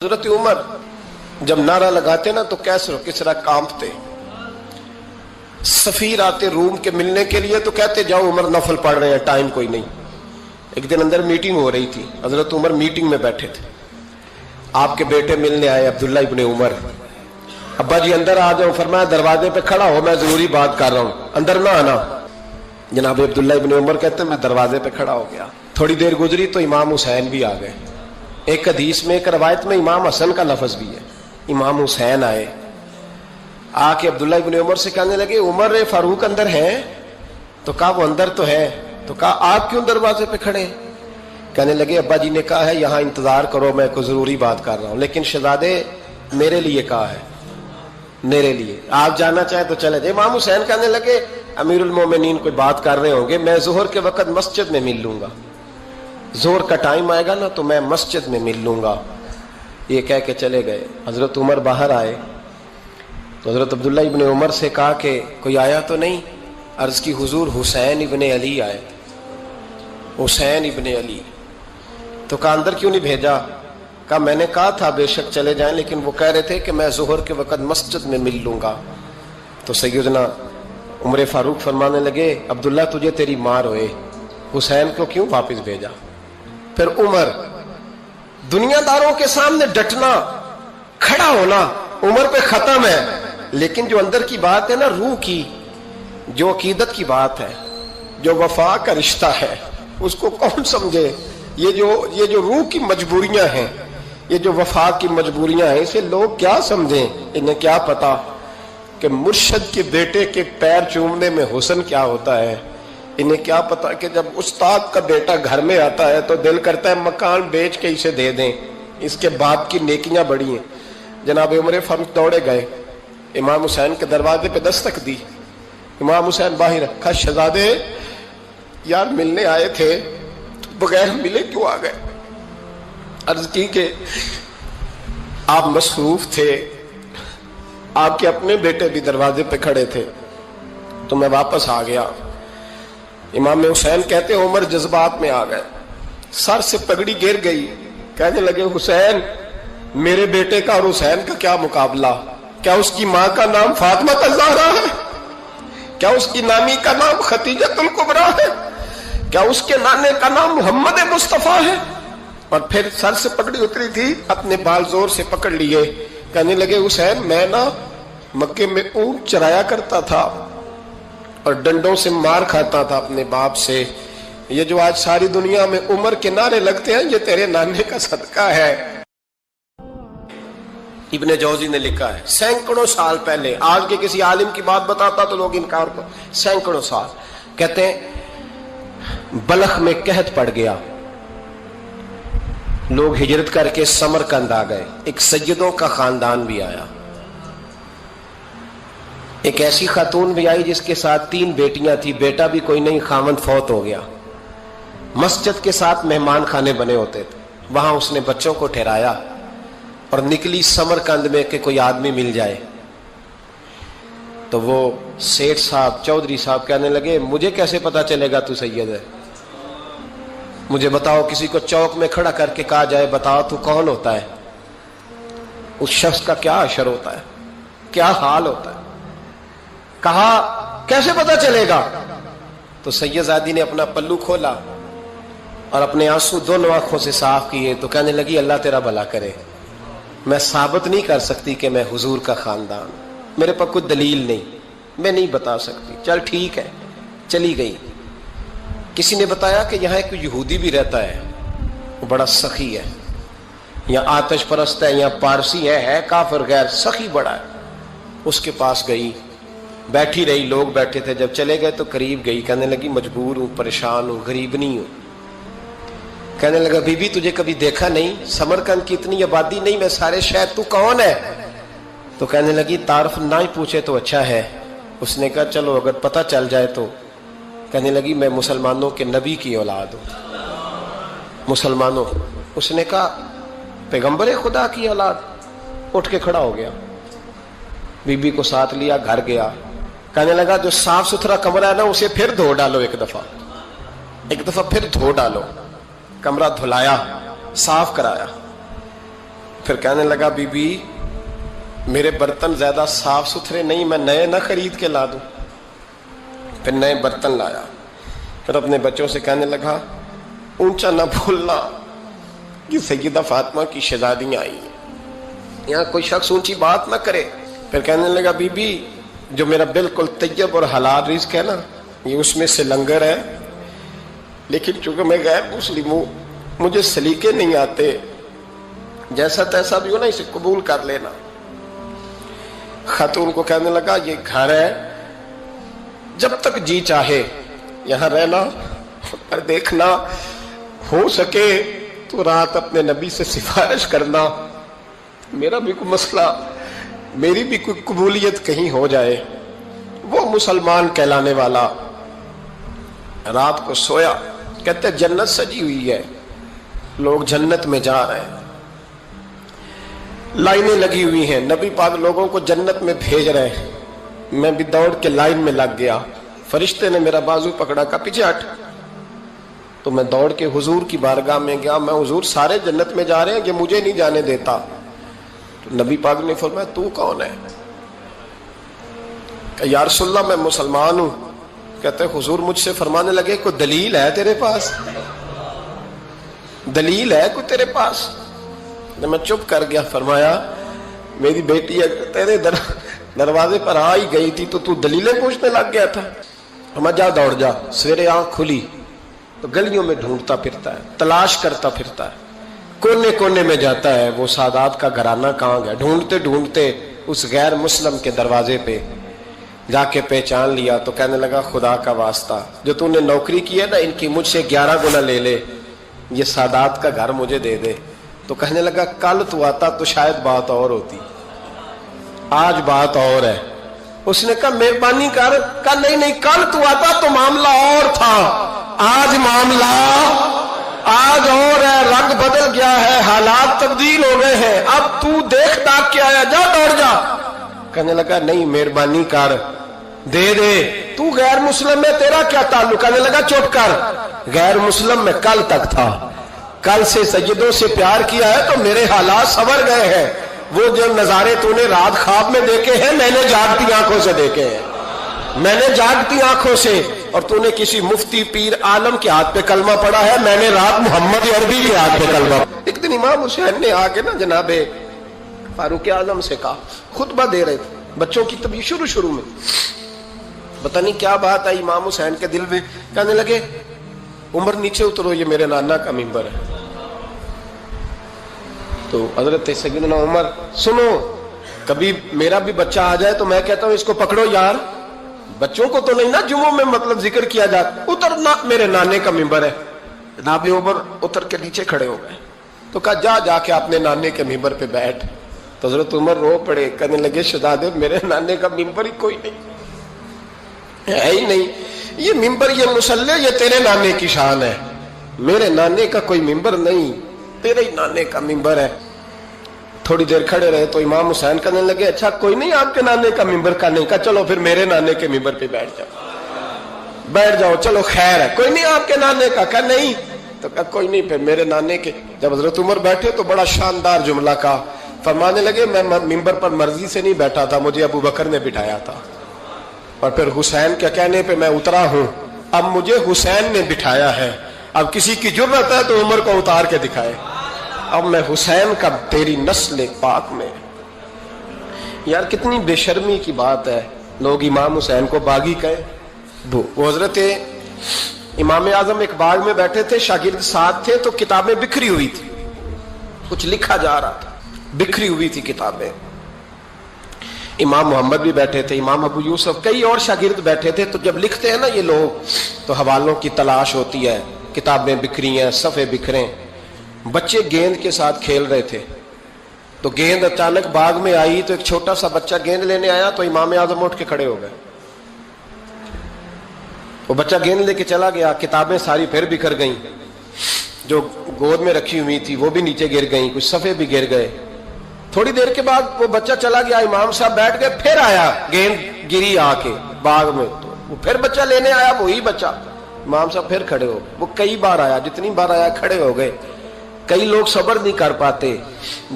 हजरत उमर जब नारा लगाते ना तो कैसर किस तरह कांपते। सफीर आते रूम के मिलने के लिए तो कहते जाओ उमर नफल पढ़ रहे हैं, टाइम कोई नहीं। एक दिन अंदर मीटिंग हो रही थी, हजरत उमर मीटिंग में बैठे थे। आपके बेटे मिलने आए अब्दुल्ला इब्ने उमर। अब्बा जी अंदर आ जाओ, फरमाया दरवाजे पे खड़ा हो, मैं जरूरी बात कर रहा हूं, अंदर ना आना। जनाब अब्दुल्ला इब्ने उमर कहते मैं दरवाजे पे खड़ा हो गया। थोड़ी देर गुजरी तो इमाम हुसैन भी आ गए। एक हदीस में, एक रवायत में इमाम हसन का लफ्ज भी है। इमाम हुसैन आए, आके अब्दुल्ला इब्ने उमर से कहने लगे उमर फारूक अंदर है? तो कहा वो अंदर तो है। तो कहा आप क्यों दरवाजे पे खड़े? कहने लगे अब्बा जी ने कहा है यहाँ इंतजार करो, मैं कोई जरूरी बात कर रहा हूँ, लेकिन शहजादे मेरे लिए कहा है, मेरे लिए, आप जाना चाहे तो चले जाए। इमाम हुसैन कहने लगे अमीरुल मोमिनीन कोई बात कर रहे होंगे, मैं जोहर के वक्त मस्जिद में मिल लूंगा, जोहर का टाइम आएगा ना तो मैं मस्जिद में मिल लूंगा। ये कह के चले गए। हजरत उमर बाहर आए तो हजरत अब्दुल्ला इब्ने उमर से कहा कि कोई आया तो नहीं? अर्ज की हुजूर हुसैन इब्ने अली आए। हुसैन इब्ने अली। तो कहा अंदर क्यों नहीं भेजा? कहा मैंने कहा था बेशक चले जाएं, लेकिन वो कह रहे थे कि मैं जोहर के वक्त मस्जिद में मिल लूंगा। तो सैयदना उमर फारूक फरमाने लगे अब्दुल्ला तुझे तेरी मार होए, हुसैन को क्यों वापस भेजा? फिर उमर, दुनियादारों के सामने डटना, खड़ा होना उमर पे खत्म है, लेकिन जो अंदर की बात है ना, रूह की, जो अकीदत की बात है, जो वफा का रिश्ता है, उसको कौन समझे? ये जो रूह की मजबूरियां हैं, ये जो वफा की मजबूरियां हैं, इसे लोग क्या समझें? इन्हें क्या पता कि मुर्शद के बेटे के पैर चूमने में हुस्न क्या होता है? इन्हें क्या पता कि जब उस्ताद का बेटा घर में आता है तो दिल करता है मकान बेच के इसे दे दें, इसके बाप की नेकियां बड़ी हैं। जनाब उमर फारूक दौड़े गए, इमाम हुसैन के दरवाजे पे दस्तक दी। इमाम हुसैन बाहर रखा, शहजादे यार मिलने आए थे तो बगैर मिले क्यों आ गए? अर्ज की कि आप मसरूफ थे, आपके अपने बेटे भी दरवाजे पे खड़े थे, तो मैं वापस आ गया। इमाम हुसैन कहते उमर जज्बात में आ गए, सर से पगड़ी गिर गई। कहने लगे हुसैन, मेरे बेटे का और हुसैन का क्या मुकाबला? क्या उसकी मां का नाम फातिमा ज़हरा है? क्या उसकी नानी का नाम खतीजतुल कुबरा है? क्या उसके नाने का नाम मोहम्मद मुस्तफा है? और फिर सर से पगड़ी उतरी थी, अपने बाल जोर से पकड़ लिए। कहने लगे हुसैन, मैं ना मक्के में ऊंट चराया करता था और डंडों से मार खाता था अपने बाप से। ये जो आज सारी दुनिया में उमर के नारे लगते हैं, ये तेरे नाने का सदका है। इब्ने जौजी ने लिखा है सैकड़ों साल पहले, आज के किसी आलिम की बात बताता तो लोग इनकार कर, सैकड़ों साल। कहते हैं बलख में कहत पड़ गया, लोग हिजरत करके समरकंद आ गए, एक सैयदों का खानदान भी आया, एक ऐसी खातून भी आई जिसके साथ 3 बेटियां थी, बेटा भी कोई नहीं, खामंद फौत हो गया। मस्जिद के साथ मेहमान खाने बने होते थे, वहां उसने बच्चों को ठहराया और निकली समरकंद में कि कोई आदमी मिल जाए। तो वो सेठ साहब, चौधरी साहब कहने लगे मुझे कैसे पता चलेगा तू सैयद है? मुझे बताओ, किसी को चौक में खड़ा करके कहा जाए बताओ तू कौन होता है, उस शख्स का क्या असर होता है, क्या हाल होता है? कहा कैसे पता चलेगा? तो सैयदजादी ने अपना पल्लू खोला और अपने आंसू दोनों आंखों से साफ किए। तो कहने लगी अल्लाह तेरा भला करे, मैं साबित नहीं कर सकती कि मैं हुजूर का खानदान, मेरे पास कोई दलील नहीं, मैं नहीं बता सकती। चल ठीक है, चली गई। किसी ने बताया कि यहाँ एक यहूदी भी रहता है, वो बड़ा सखी है, या आतिश परस्त है, या पारसी है काफिर गैर, सखी बड़ा है। उसके पास गई, बैठी रही, लोग बैठे थे, जब चले गए तो करीब गई, कहने लगी मजबूर हूं, परेशान हूं, गरीब नहीं हूं। कहने लगा बीबी तुझे कभी देखा नहीं, समरकंद की इतनी आबादी नहीं, मैं सारे शहर, तू कौन है? तो कहने लगी तारफ ना ही पूछे तो अच्छा है। उसने कहा चलो अगर पता चल जाए तो। कहने लगी मैं मुसलमानों के नबी की औलाद हूं। मुसलमानों? उसने कहा पैगंबर खुदा की औलाद। उठ के खड़ा हो गया, बीबी को साथ लिया, घर गया। कहने लगा जो साफ सुथरा कमरा है ना उसे फिर धो डालो, एक दफा फिर धो डालो। कमरा धुलाया, साफ कराया, फिर कहने लगा बीबी मेरे बर्तन ज्यादा साफ सुथरे नहीं, मैं नए ना खरीद के ला दूं। फिर नए बर्तन लाया। फिर अपने बच्चों से कहने लगा ऊंचा ना भूलना कि सैयदा फातिमा की शहजादियां आई हैं, यहाँ कोई शख्स ऊंची बात ना करे। फिर कहने लगा बीबी जो मेरा बिल्कुल तैयब और हलाल रिज़्क है ना, ये उसमें से लंगर है, लेकिन चूंकि मैं गैर मुस्लिम हूं, मुझे सलीके नहीं आते, जैसा तैसा भी हो ना इसे कबूल कर लेना। खातून को कहने लगा ये घर है, जब तक जी चाहे यहां रहना, पर देखना हो सके तो रात अपने नबी से सिफारिश करना, मेरा भी कोई मसला, मेरी भी कोई कबूलियत कहीं हो जाए। वो मुसलमान कहलाने वाला रात को सोया। कहते जन्नत सजी हुई है, लोग जन्नत में जा रहे हैं, लाइनें लगी हुई हैं, नबी पाक लोगों को जन्नत में भेज रहे हैं। मैं भी दौड़ के लाइन में लग गया, फरिश्ते ने मेरा बाजू पकड़ा, का पीछे हट। तो मैं दौड़ के हुजूर की बारगाह में गया, मैं हुजूर सारे जन्नत में जा रहे हैं, ये मुझे नहीं जाने देता। तो नबी पाक ने फरमाया तू कौन है? या रसूलल्लाह मैं मुसलमान हूं। कहते हुजूर मुझसे फरमाने लगे कोई दलील है तेरे पास? दलील है कोई तेरे पास? मैं चुप कर गया। फरमाया मेरी बेटी तेरे दरवाजे पर आ ही गई थी तो तू दलीलें पूछने लग गया था। हम जा दौड़ जा। सवेरे आंख खुली तो गलियों में ढूंढता फिरता है, तलाश करता फिरता है, कोने कोने में जाता है वो सादात का घराना कहाँ गया। ढूंढते ढूंढते उस गैर मुस्लिम के दरवाजे पे जाके पहचान लिया। तो कहने लगा खुदा का वास्ता जो तूने नौकरी की है ना, इनकी मुझसे 11 गुना ले ले, ये सादात का घर मुझे दे दे। तो कहने लगा कल तू आता तो शायद बात और होती, आज बात और है। उसने कहा मेहरबानी कर। कहा नहीं नहीं, कल तू आता तो मामला और था, आज मामला आज और है, रंग बदल गया है, हालात तब्दील हो गए हैं, अब तू देख दाख के आया, जा दौड़ जा। कहने लगा नहीं मेहरबानी कर, दे दे, तू गैर मुस्लिम में तेरा क्या ताल्लुक? कहने लगा चुप कर, गैर मुस्लिम में कल तक था, कल से सैयदों से प्यार किया है तो मेरे हालात संवर गए हैं। वो जो नजारे तूने रात ख्वाब में देखे हैं मैंने जागती आंखों से देखे हैं, मैंने जागती आंखों से। और तूने किसी मुफ्ती पीर आलम के हाथ पे कलमा पढ़ा है, मैंने रात मोहम्मद अरबी के हाथ पे कलमा। एक दिन इमाम हुसैन ने आके ना जनाबे फारूक आजम से कहा, खुतबा दे रहे थे बच्चों की तभी शुरू में, पता नहीं क्या बात आई इमाम हुसैन के दिल में। कहने लगे उमर नीचे उतरो, ये मेरे नाना का मिंबर है। तो हजरत सैयदना उमर, सुनो कभी मेरा भी बच्चा आ जाए तो मैं कहता हूं इसको पकड़ो यार, बच्चों को तो नहीं ना जुम्मों में मतलब जिक्र किया जाता, उतर ना, मेरे नाने का मिंबर है। जनाब उमर उतर के नीचे खड़े हो गए। तो कहा जा जाके अपने नाने के मिंबर पे बैठ। तो हजरत उमर रो पड़े, कहने लगे शहजादे मेरे नाने का मिंबर ही कोई नहीं है ही नहीं, ये मिंबर ये मुसल्ले ये तेरे नाने की शान है, मेरे नाने का कोई मिंबर नहीं, तेरे ही नाने का मिंबर है। थोड़ी देर खड़े रहे तो इमाम हुसैन कहने लगे अच्छा कोई नहीं आपके नाने का मिंबर का नहीं? कहा चलो फिर मेरे नाने के मिंबर पे बैठ जाओ, चलो खैर है, कोई नहीं आपके नाने का? कहा नहीं। तो कहा कोई नहीं फिर मेरे नाने के। जब हजरत उमर बैठे तो बड़ा शानदार जुमला का फरमाने लगे मैं मिंबर पर मर्जी से नहीं बैठा था, मुझे अबू बकर ने बिठाया था, और फिर हुसैन के कहने पे मैं उतरा हूं, अब मुझे हुसैन ने बिठाया है, अब किसी की जुर्रत है तो उमर को उतार के दिखाए, अब मैं हुसैन का तेरी नस्ल पाक में। यार कितनी बेशर्मी की बात है, लोग इमाम हुसैन को बागी कहे। वो हजरत इमाम आजम एक बाग में बैठे थे, शागिर्द साथ थे, तो किताबें बिखरी हुई थी, कुछ लिखा जा रहा था, बिखरी हुई थी किताबें। इमाम मोहम्मद भी बैठे थे, इमाम अबू यूसुफ, कई और शागिर्द बैठे थे। तो जब लिखते हैं ना ये लोग तो हवालों की तलाश होती है, किताबें बिखरी हैं, सफ़े बिखरे। बच्चे गेंद के साथ खेल रहे थे तो गेंद अचानक बाग में आई, तो एक छोटा सा बच्चा गेंद लेने आया तो इमाम आजम उठ के खड़े हो गए। वो बच्चा गेंद लेके चला गया, किताबें सारी फिर बिखर गईं, जो गोद में रखी हुई थी वो भी नीचे गिर गईं, कुछ सफ़े भी गिर गए। थोड़ी देर के बाद वो बच्चा चला गया, इमाम साहब बैठ गए, फिर आया, गेंद गिरी आके बाग में, तो वो फिर बच्चा लेने आया, वही बच्चा, इमाम साहब फिर खड़े हो गए। वो कई बार आया, जितनी बार आया खड़े हो गए। کئی لوگ صبر نہیں کر پاتے،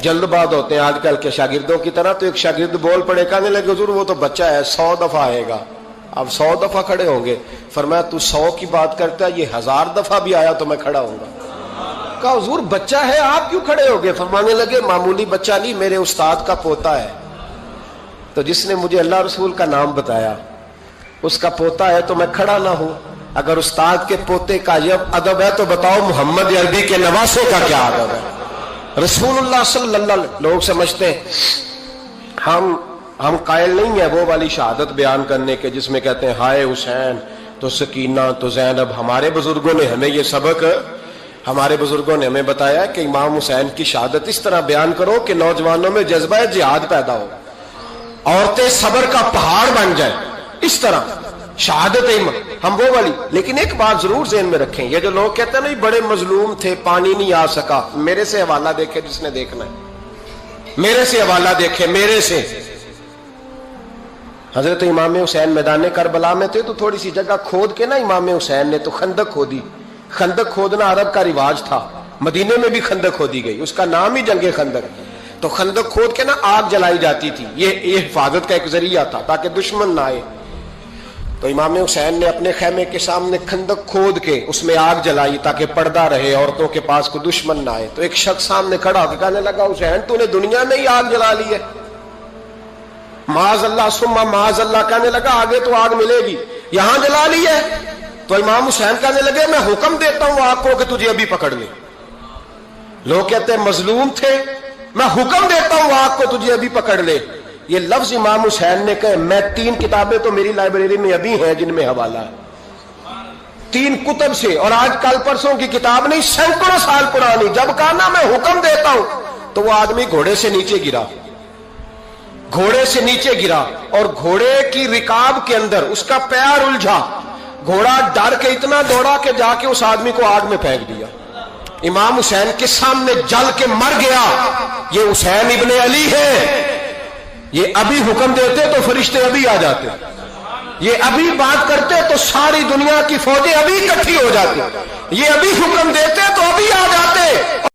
جلد باز ہوتے ہیں آج کل کے شاگردوں کی طرح. تو ایک شاگرد بول پڑے، کہنے لگے حضور وہ تو بچہ ہے 100 دفعہ آئے گا. اب 100 دفعہ کھڑے ہوں گے. فرمایا تو 100 کی بات کرتا ہے، یہ 1000 دفعہ بھی آیا تو میں کھڑا ہوں گا. کہا حضور بچہ ہے آپ کیوں کھڑے ہو گئے؟ فرمانے لگے معمولی بچہ نہیں، میرے استاد کا پوتا ہے. تو جس نے مجھے اللہ رسول کا نام بتایا اس کا پوتا ہے تو میں کھڑا نہ ہوں. اگر استاد کے پوتے کا یہ ادب ہے تو بتاؤ محمد عربی کے نواسے کا کیا ادب ہے؟ رسول اللہ صلی اللہ علیہ وسلم. لوگ سمجھتے ہیں ہم قائل نہیں ہیں وہ والی شہادت بیان کرنے کے جس میں کہتے ہیں ہائے حسین تو سکینہ تو زینب. ہمارے بزرگوں نے ہمیں یہ سبق، ہمارے بزرگوں نے ہمیں بتایا کہ امام حسین کی شہادت اس طرح بیان کرو کہ نوجوانوں میں جذبہ جہاد پیدا ہو، عورتیں صبر کا پہاڑ بن جائیں. اس طرح شہادت ہم وہ والی. لیکن ایک بات ضرور ذہن میں رکھیں، یہ جو لوگ کہتے ہیں نا بڑے مظلوم تھے پانی نہیں آ سکا، میرے سے حوالہ دیکھے جس نے دیکھنا ہے، میرے سے حوالہ دیکھے. میرے سے حضرت امام حسین میدان کربلا میں تھے تو تھوڑی سی جگہ کھود کے نا امام حسین نے تو خندق کھودی. خندق کھودنا عرب کا رواج تھا، مدینے میں بھی خندق کھودی گئی، اس کا نام ہی جنگ خندق. تو خندق کھود کے نا آگ جلائی جاتی تھی، یہ حفاظت کا ایک ذریعہ تھا تاکہ دشمن نہ آئے. تو امام حسین نے اپنے خیمے کے سامنے خندق کھود کے اس میں آگ جلائی تاکہ پردہ رہے، عورتوں کے پاس کوئی دشمن نہ آئے. تو ایک شخص سامنے کھڑا ہو کے کہنے لگا حسین تو نے دنیا میں ہی آگ جلا لی ہے. معاذ اللہ ثم معاذ اللہ. کہنے لگا آگے تو آگ ملے گی، یہاں جلا لی ہے. تو امام حسین کہنے لگے میں حکم دیتا ہوں آگ کو کہ تجھے ابھی پکڑ لے. لوگ کہتے ہیں مظلوم تھے، میں حکم دیتا ہوں آگ کو تجھے ابھی پکڑ لے. یہ لفظ امام حسین نے کہے. میں 3 کتابیں تو میری لائبریری میں ابھی ہیں جن میں حوالہ ہے، 3 کتب سے، اور آج کل پرسوں کی کتاب نہیں، سینکڑوں سال پرانی. جب کہا نا میں حکم دیتا ہوں تو وہ آدمی گھوڑے سے نیچے گرا، گھوڑے سے نیچے گرا اور گھوڑے کی رکاب کے اندر اس کا پیر الجھا. گھوڑا ڈر کے اتنا دوڑا کہ جا کے اس آدمی کو آگ میں پھینک دیا. امام حسین کے سامنے جل کے مر گیا. یہ حسین ابن علی ہے. یہ ابھی حکم دیتے تو فرشتے ابھی آ جاتے، یہ ابھی بات کرتے تو ساری دنیا کی فوجیں ابھی اکٹھی ہو جاتی، یہ ابھی حکم دیتے تو ابھی آ جاتے.